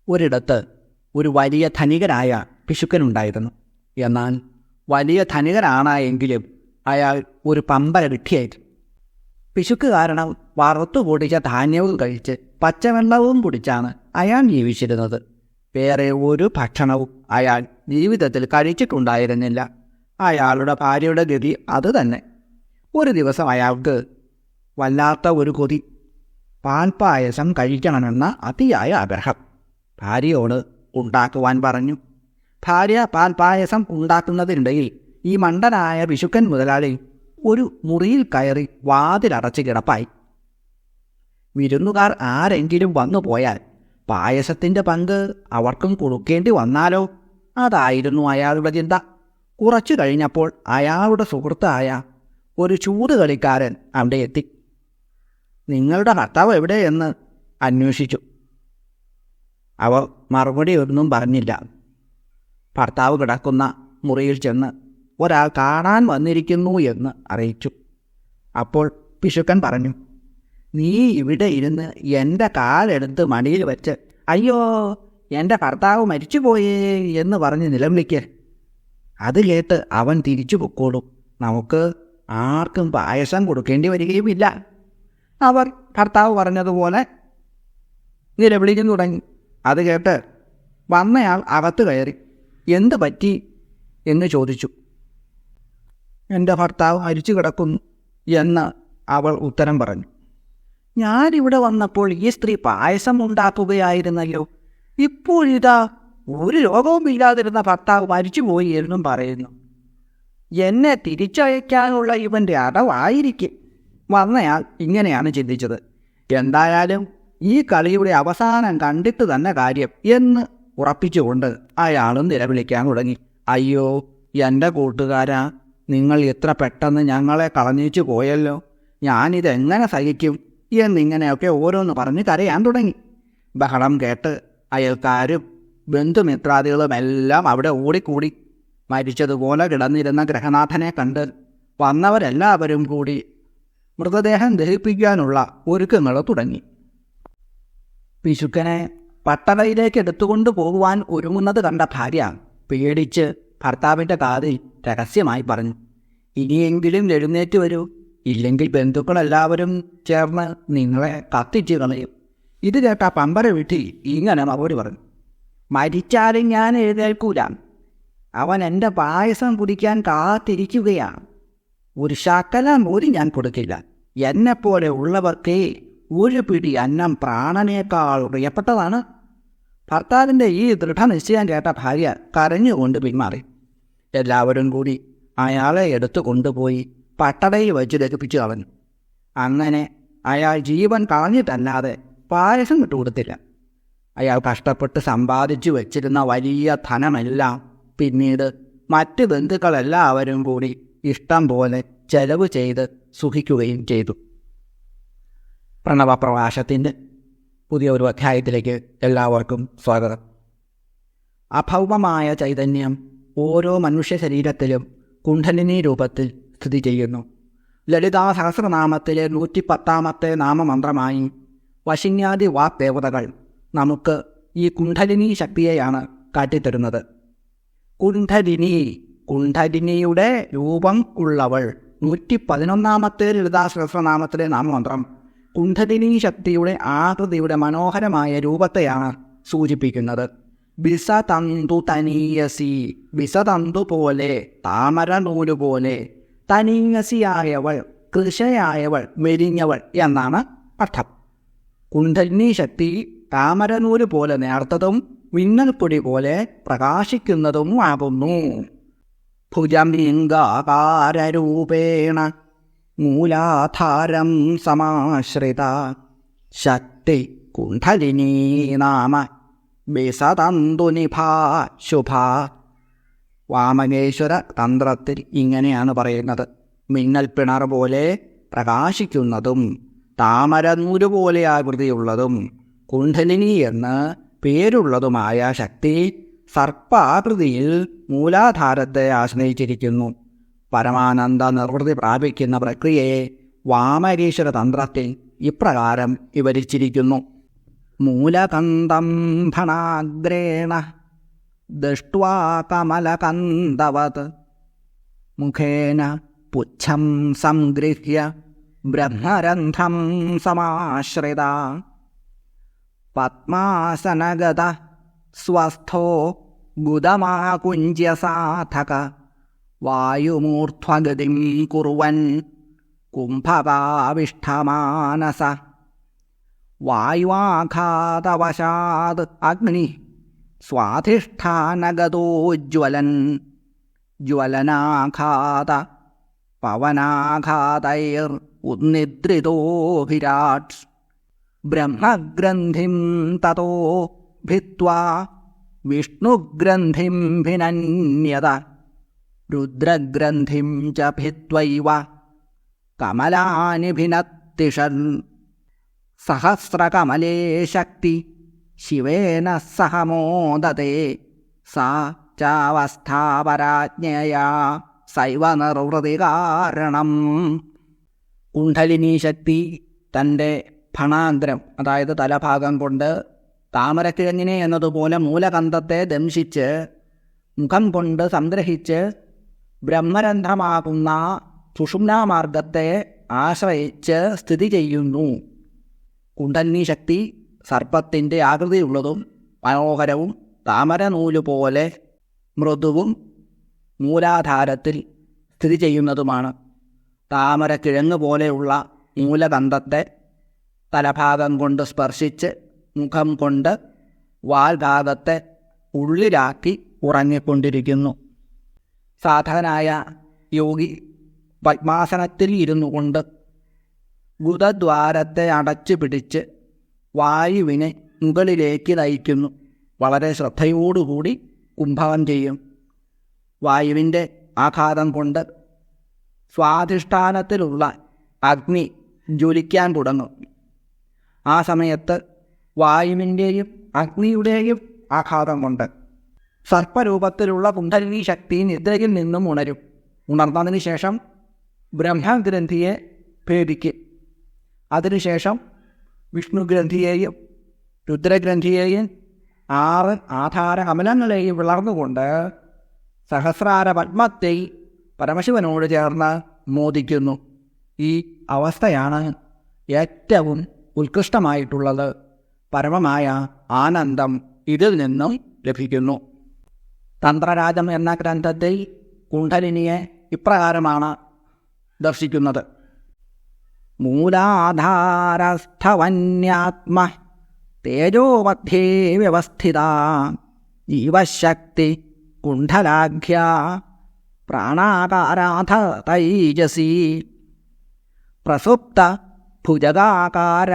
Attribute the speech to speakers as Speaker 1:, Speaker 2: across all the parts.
Speaker 1: ഒരിടത്ത് ഒരു വലിയ ധനികനായ പിശുക്കനുണ്ടായിരുന്നു. എന്നാൽ വലിയ ധനികനാണെങ്കിലും അയാൾ ഒരു പമ്പര വിഡ്ഢിയായിരുന്നു. പിശുക്ക് കാരണം വറുത്തു പൊടിച്ച ധാന്യവും കഴിച്ച് പച്ചവെള്ളവും കുടിച്ചാണ് അയാൾ ജീവിച്ചിരുന്നത്. വേറെ ഒരു ഭക്ഷണവും അയാൾ ജീവിതത്തിൽ കഴിച്ചിട്ടുണ്ടായിരുന്നില്ല. അയാളുടെ ഭാര്യയുടെ ഗതി അതുതന്നെ. ഒരു ദിവസം അയാൾക്ക് വല്ലാത്ത ഒരു കൊതി. പാൽപ്പായസം കഴിക്കണമെന്ന അതിയായ ആഗ്രഹം. ഭാര്യയോട് ഉണ്ടാക്കുവാൻ പറഞ്ഞു. ഭാര്യ പാൽപ്പായസം ഉണ്ടാക്കുന്നതിനിടയിൽ ഈ മണ്ടനായ പിശുക്കൻ മുതലാളി ഒരു മുറിയിൽ കയറി വാതിലടച്ച് കിടപ്പായി. വിരുന്നുകാർ ആരെങ്കിലും വന്നു പോയാൽ പായസത്തിൻ്റെ പങ്ക് അവർക്കും കൊടുക്കേണ്ടി വന്നാലോ? അതായിരുന്നു അയാളുടെ ചിന്ത. കുറച്ചു കഴിഞ്ഞപ്പോൾ അയാളുടെ സുഹൃത്തായ ഒരു ചൂതുകളിക്കാരൻ അവിടെ എത്തി. നിങ്ങളുടെ ഭർത്താവ് എവിടെയെന്ന് അന്വേഷിച്ചു. അവർ മറുപടി ഒന്നും പറഞ്ഞില്ല. ഭർത്താവ് കിടക്കുന്ന മുറിയിൽ ചെന്ന് ഒരാൾ കാണാൻ വന്നിരിക്കുന്നു എന്ന് അറിയിച്ചു. അപ്പോൾ പിശുക്കൻ പറഞ്ഞു, നീ ഇവിടെ ഇരുന്ന് എൻ്റെ കാലെടുത്ത് മടിയിൽ വെച്ച് അയ്യോ എൻ്റെ ഭർത്താവ് മരിച്ചുപോയേ എന്ന് പറഞ്ഞ് നിലവിളിക്ക്. അത് കേട്ട് അവൻ തിരിച്ചു പൊക്കോളും. നമുക്ക് ആർക്കും പായസം കൊടുക്കേണ്ടി വരികയുമില്ല. അവർ ഭർത്താവ് പറഞ്ഞതുപോലെ നിലവിളിക്കാൻ തുടങ്ങി. അത് കേട്ട് വന്നയാൾ അകത്ത് കയറി. എന്ത് പറ്റി എന്ന് ചോദിച്ചു. എൻ്റെ ഭർത്താവ് മരിച്ചു കിടക്കുന്നു എന്ന് അവൾ ഉത്തരം പറഞ്ഞു. ഞാനിവിടെ വന്നപ്പോൾ ഈ സ്ത്രീ പായസം ഉണ്ടാക്കുകയായിരുന്നല്ലോ. ഇപ്പോഴിതാ ഒരു രോഗവുമില്ലാതിരുന്ന ഭർത്താവ് മരിച്ചുപോയി എന്നും പറയുന്നു. എന്നെ തിരിച്ചയക്കാനുള്ള ഇവൻ്റെ അടവായിരിക്കും. വന്നയാൾ ഇങ്ങനെയാണ് ചിന്തിച്ചത്. എന്തായാലും ഈ കളിയുടെ അവസാനം കണ്ടിട്ട് തന്നെ കാര്യം എന്ന് ഉറപ്പിച്ചുകൊണ്ട് അയാളും നിലവിളിക്കാൻ തുടങ്ങി. അയ്യോ എൻ്റെ കൂട്ടുകാരാ, നിങ്ങൾ ഇത്ര പെട്ടെന്ന് ഞങ്ങളെ കളഞ്ഞിച്ചു പോയല്ലോ, ഞാനിതെങ്ങനെ സഹിക്കും എന്നിങ്ങനെയൊക്കെ ഓരോന്ന് പറഞ്ഞ് കരയാൻ തുടങ്ങി. ബഹളം കേട്ട് അയൽക്കാരും ബന്ധുമിത്രാദികളുമെല്ലാം അവിടെ ഓടിക്കൂടി. മരിച്ചതുപോലെ കിടന്നിരുന്ന ഗ്രഹനാഥനെ കണ്ട് വന്നവരെല്ലാവരും കൂടി മൃതദേഹം ദഹിപ്പിക്കാനുള്ള ഒരുക്കങ്ങൾ തുടങ്ങി. പിശുക്കനെ പട്ടണയിലേക്ക് എടുത്തുകൊണ്ടു പോകുവാൻ ഒരുങ്ങുന്നത് കണ്ട ഭാര്യ പേടിച്ച് ഭർത്താവിൻ്റെ കാതിൽ രഹസ്യമായി പറഞ്ഞു, ഇനിയെങ്കിലും എഴുന്നേറ്റ് വരൂ, ഇല്ലെങ്കിൽ ബന്ധുക്കളെല്ലാവരും ചേർന്ന് നിങ്ങളെ കത്തിച്ച് കളയും. ഇത് കേട്ട പമ്പര വീട്ടിൽ ഇങ്ങനെ മറുപടി പറഞ്ഞു, മരിച്ചാലും ഞാൻ എഴുന്നേൽക്കൂല. അവൻ എൻ്റെ പായസം കുടിക്കാൻ കാത്തിരിക്കുകയാണ്. ഒരു ശകലം പോലും ഞാൻ കൊടുക്കില്ല. എന്നെപ്പോലെ ഉള്ളവർക്ക് ഒരു പിടി അന്നം പ്രാണനേക്കാൾ പ്രിയപ്പെട്ടതാണ്. ഭർത്താവിൻ്റെ ഈ ദൃഢനിശ്ചയം കേട്ട ഭാര്യ കരഞ്ഞുകൊണ്ട് പിന്മാറി. എല്ലാവരും കൂടി അയാളെ എടുത്തു കൊണ്ടുപോയി പട്ടടയിൽ വെച്ച് ദഹിപ്പിച്ചു കളഞ്ഞു. അങ്ങനെ അയാൾ ജീവൻ കളഞ്ഞിട്ടല്ലാതെ പായസം വിട്ടുകൊടുത്തില്ല. അയാൾ കഷ്ടപ്പെട്ട് സമ്പാദിച്ചു വച്ചിരുന്ന വലിയ ധനമെല്ലാം പിന്നീട് മറ്റ് ബന്ധുക്കളെല്ലാവരും കൂടി ഇഷ്ടം പോലെ ചെലവ് ചെയ്ത് സുഖിക്കുകയും ചെയ്തു. പ്രണവപ്രവാശത്തിൻ്റെ പുതിയ ഒരു അധ്യായത്തിലേക്ക് എല്ലാവർക്കും സ്വാഗതം. അഭൗമമായ ചൈതന്യം ഓരോ മനുഷ്യ ശരീരത്തിലും കുണ്ഡലിനി രൂപത്തിൽ സ്ഥിതി ചെയ്യുന്നു. ലളിതാ സഹസ്രനാമത്തിലെ 110 നാമമന്ത്രമായി വശിന്യാദി വാഗ്ദേവതകൾ നമുക്ക് ഈ കുണ്ഡലിനി ശക്തിയെയാണ് കാട്ടിത്തരുന്നത്. കുണ്ഡലിനിയുടെ രൂപം ഉള്ളവൾ 111 ലളിതാ സഹസ്രനാമത്തിലെ നാമമന്ത്രം കുണ്ഡലിനി ശക്തിയുടെ ആകൃതിയുടെ മനോഹരമായ രൂപത്തെയാണ് സൂചിപ്പിക്കുന്നത്. ബിസതന്തു തനീയസി, ബിസതന്തു പോലെ, താമര നൂല് പോലെ, തനീയസിയായവൾ, കൃശയായവൾ, മെലിഞ്ഞവൾ എന്നാണ് അർത്ഥം. കുണ്ഡലിനി ശക്തി താമരനൂല് പോലെ നേർത്തതും മിന്നൽപ്പൊടി പോലെ പ്രകാശിക്കുന്നതും ആകുന്നു. ഭുജലിംഗാകാരൂപേണ മൂലാധാരം സമാശ്രിത ശക്തി കുണ്ഡലിനീ നാമ ബിസതന്തുനിഭാ ശുഭ. വാമകേശ്വര തന്ത്രത്തിൽ ഇങ്ങനെയാണ് പറയുന്നത്. മിന്നൽ പിണർ പോലെ പ്രകാശിക്കുന്നതും താമരനൂല് പോലെ ആകൃതിയുള്ളതും കുണ്ഡലിനി എന്ന് പേരുള്ളതുമായ ശക്തി സർപ്പാകൃതിയിൽ മൂലാധാരത്തെ ആശ്രയിച്ചിരിക്കുന്നു. പരമാനന്ദ നിർവൃതി പ്രാപിക്കുന്ന പ്രക്രിയയെ വാമകേശ്വര തന്ത്രത്തിൽ ഇപ്രകാരം വിവരിച്ചിരിക്കുന്നു. മൂലകന്തം ഫണാഗ്രേണ ദൃഷ്ട്വാ കമലകന്ദവത് മുഖേന പുച്ഛം സംഗൃഹ്യ ബ്രഹ്മരന്ധ്രം സമാശ്രിത പദ്മാസനഗത സ്വസ്ഥോ ഗുദമാകുഞ്ജ്യസാധക വായുമൂർധ്വഗതിം കുർവൻ കുംഭകാവിഷ്ഠമാനസ വായുവാഘാതവശാത് അഗ്നി സ്വാധിഷ്ഠാനഗതോജ്വലൻ ജ്വലനാഘാത പവനാഘാതൈർ ഉന്നിദ്രിതോ വിരാട് ബ്രഹ്മഗ്രന്ഥിം തതോ ഭിത്വാ വിഷ്ണുഗ്രന്ഥിം ഭിനന്യത രുദ്രഗ്രന്ഥിം ച ഭിത്വൈവ കമലാനി ഭിനത്തിഷൻ സഹസ്രകമലേ ശക്തി ശിവേന സഹ മോദതേ സാ ചാവസ്ഥാപരാജ്ഞയാ സൈവ നിർവൃതി കാരണം. കുണ്ഡലിനി ശക്തി തൻ്റെ ഫണാന്തരം, അതായത് തലഭാഗം കൊണ്ട് താമരക്കിഴങ്ങിനെ എന്നതുപോലെ മൂലകന്ധത്തെ ദംശിച്ച് മുഖം കൊണ്ട് സംഗ്രഹിച്ച് ബ്രഹ്മരന്ധ്രമാകുന്ന സുഷുമ്നാമാർഗത്തെ ആശ്രയിച്ച് സ്ഥിതി ചെയ്യുന്നു. കുണ്ഡലിനി ശക്തി സർപ്പത്തിൻ്റെ ആകൃതിയുള്ളതും മനോഹരവും താമരനൂലുപോലെ മൃദുവും മൂലാധാരത്തിൽ സ്ഥിതി ചെയ്യുന്നതുമാണ്. താമരക്കിഴങ്ങ് പോലെയുള്ള മൂലകന്ധത്തെ തലഭാഗം കൊണ്ട് സ്പർശിച്ച് മുഖം കൊണ്ട് വാൽഭാഗത്തെ ഉള്ളിലാക്കി ഉറങ്ങിക്കൊണ്ടിരിക്കുന്നു. സാധകനായ യോഗി പദ്മാസനത്തിൽ ഇരുന്നു കൊണ്ട് ഗുദദ്വാരത്തെ അടച്ചു പിടിച്ച് വായുവിനെ മുകളിലേക്ക് നയിക്കുന്നു. വളരെ ശ്രദ്ധയോടുകൂടി കുംഭകം ചെയ്യും. വായുവിൻ്റെ ആഘാതം കൊണ്ട് സ്വാധിഷ്ഠാനത്തിലുള്ള അഗ്നി ജ്വലിക്കാൻ തുടങ്ങും. ആ സമയത്ത് വായുവിൻ്റെയും അഗ്നിയുടെയും ആഘാതം കൊണ്ട് സർപ്പരൂപത്തിലുള്ള കുണ്ഡലിനി ശക്തി നിദ്രയിൽ നിന്നും ഉണരും. ഉണർന്നതിന് ശേഷം ബ്രഹ്മഗ്രന്ഥിയെ ഭേദിക്കും. അതിനുശേഷം വിഷ്ണുഗ്രന്ഥിയെയും രുദ്രഗ്രന്ഥിയെയും 6 ആധാര കമലങ്ങളെയും വിളർന്നുകൊണ്ട് സഹസ്രാര പത്മത്തെ പരമശിവനോട് ചേർന്ന് മോദിക്കുന്നു. ഈ അവസ്ഥയാണ് ഏറ്റവും ഉത്കൃഷ്ടമായിട്ടുള്ളത്. പരമമായ ആനന്ദം ഇതിൽ നിന്നും ലഭിക്കുന്നു. തന്ത്രരാജം എന്ന ഗ്രന്ഥത്തിൽ കുണ്ഡലിനിയെ ഇപ്രകാരമാണ് ദർശിക്കുന്നത്. മൂലാധാരസ്ഥവന്യാത്മ തേജോമധ്യേ വ്യവസ്ഥിത ജീവശക്തി കുണ്ഡലാഖ്യ പ്രാണാകാരാധ തൈജസി പ്രസുപ്ത ഭുജകാകാര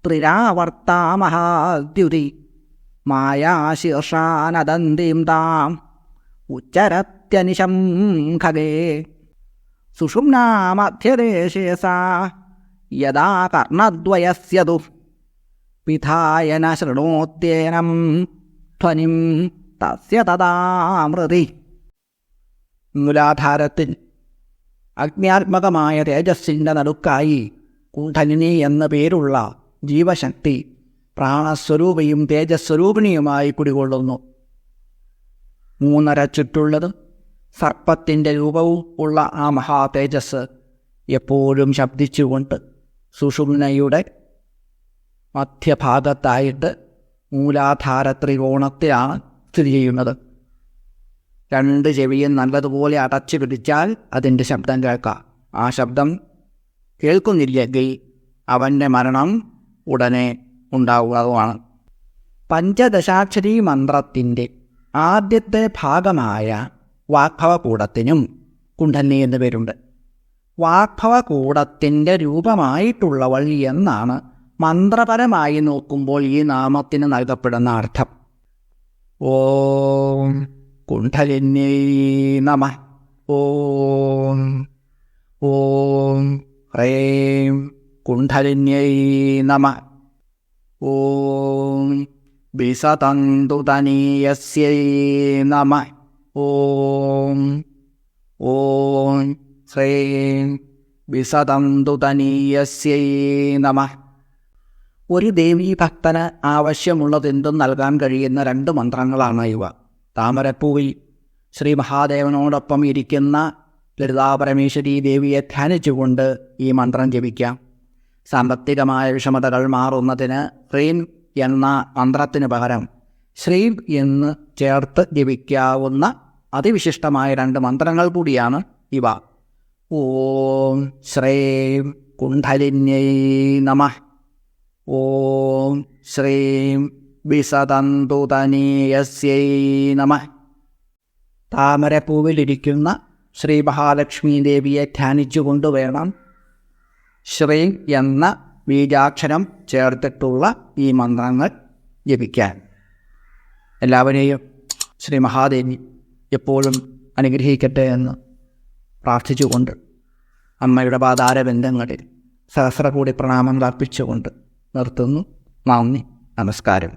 Speaker 1: ത്രിരാവർത്താ മഹാദ്യുതി മായാശീർഷാനദന്തിം താം ഉച്ചരത്യനിശം ഖഗേ സുഷുമ്നാമധ്യദേശേ സാ യദാ കർണദ്വയസ്യ ദു പിധായന ശൃണോത്യേനം ധ്വനിം തസ്യ തദാമൃതി. മൂലാധാരത്തിൽ അഗ്ന്യാത്മകമായ തേജസ്സിൻ്റെ നടുക്കായി കുണ്ഡലിനി എന്ന പേരുള്ള ജീവശക്തി പ്രാണസ്വരൂപിയും തേജസ്വരൂപിണിയുമായി കുടികൊള്ളുന്നു. 3.5 ചുറ്റുള്ളതും സർപ്പത്തിൻ്റെ രൂപവും ഉള്ള ആ മഹാ തേജസ് എപ്പോഴും ശബ്ദിച്ചുകൊണ്ട് സുഷുമ്നയുടെ മധ്യഭാഗത്തായിട്ട് മൂലാധാര ത്രികോണത്തിലാണ് സ്ഥിതി ചെയ്യുന്നത്. 2 ചെവിയും നല്ലതുപോലെ അടച്ചു പിടിച്ചാൽ അതിൻ്റെ ശബ്ദം കേൾക്കാം. ആ ശബ്ദം കേൾക്കുന്നില്ലെങ്കിൽ അവൻ്റെ മരണം ഉടനെ ഉണ്ടാവുന്നതുമാണ്. പഞ്ചദശാക്ഷരി മന്ത്രത്തിൻ്റെ ആദ്യത്തെ ഭാഗമായ വാഗ്ഭവകൂടത്തിനും കുണ്ഡലിനി എന്ന് പേരുണ്ട്. വാഗ്ഭവകൂടത്തിൻ്റെ രൂപമായിട്ടുള്ളവൾ എന്നാണ് മന്ത്രപരമായി നോക്കുമ്പോൾ ഈ നാമത്തിന് നൽകപ്പെടുന്ന അർത്ഥം. ഓം കുണ്ഡലിന്യൈ നമഃ. ഓം ഓം ഹ്രൈം കുണ്ഡലിന്യൈ നമഃ. ഓം വിസതന്തുതനീയസ്യൈ നമഃ. ഓം ഓം ശ്രീം വിസതന്തുതനീയസ്യൈ നമഃ. ഒരു ദേവീഭക്തന് ആവശ്യമുള്ളതെന്തും നൽകാൻ കഴിയുന്ന 2 മന്ത്രങ്ങളാണ് ഇവ. താമരപ്പൂവിൽ ശ്രീ മഹാദേവനോടൊപ്പം ഇരിക്കുന്ന ലളിതാപരമേശ്വരി ദേവിയെ ധ്യാനിച്ചുകൊണ്ട് ഈ മന്ത്രം ജപിക്കാം. സാമ്പത്തികമായ വിഷമതകൾ മാറുന്നതിന് ഹ്രീം എന്ന മന്ത്രത്തിന് പകരം ശ്രീം എന്ന് ചേർത്ത് ജപിക്കാവുന്ന അതിവിശിഷ്ടമായ 2 മന്ത്രങ്ങൾ കൂടിയാണ് ഇവ. ഓം ശ്രീം കുണ്ഡലിന്യൈ നമഃ. ഓം ശ്രീം വിസതന്തുതനീയസ്യൈ നമഃ. താമരപ്പൂവിലിരിക്കുന്ന ശ്രീ മഹാലക്ഷ്മി ദേവിയെ ധ്യാനിച്ചുകൊണ്ട് വേണം ശ്രീം എന്ന ബീജാക്ഷരം ചേർത്തിട്ടുള്ള ഈ മന്ത്രങ്ങൾ ജപിക്കാൻ. എല്ലാവരെയും ശ്രീ മഹാദേവി എപ്പോഴും അനുഗ്രഹിക്കട്ടെ എന്ന് പ്രാർത്ഥിച്ചുകൊണ്ട് അമ്മയുടെ പാതാരബന്ധങ്ങളിൽ സഹസ്രകോടി പ്രണാമങ്ങൾ അർപ്പിച്ചുകൊണ്ട് നിർത്തുന്നു. നന്ദി, നമസ്കാരം.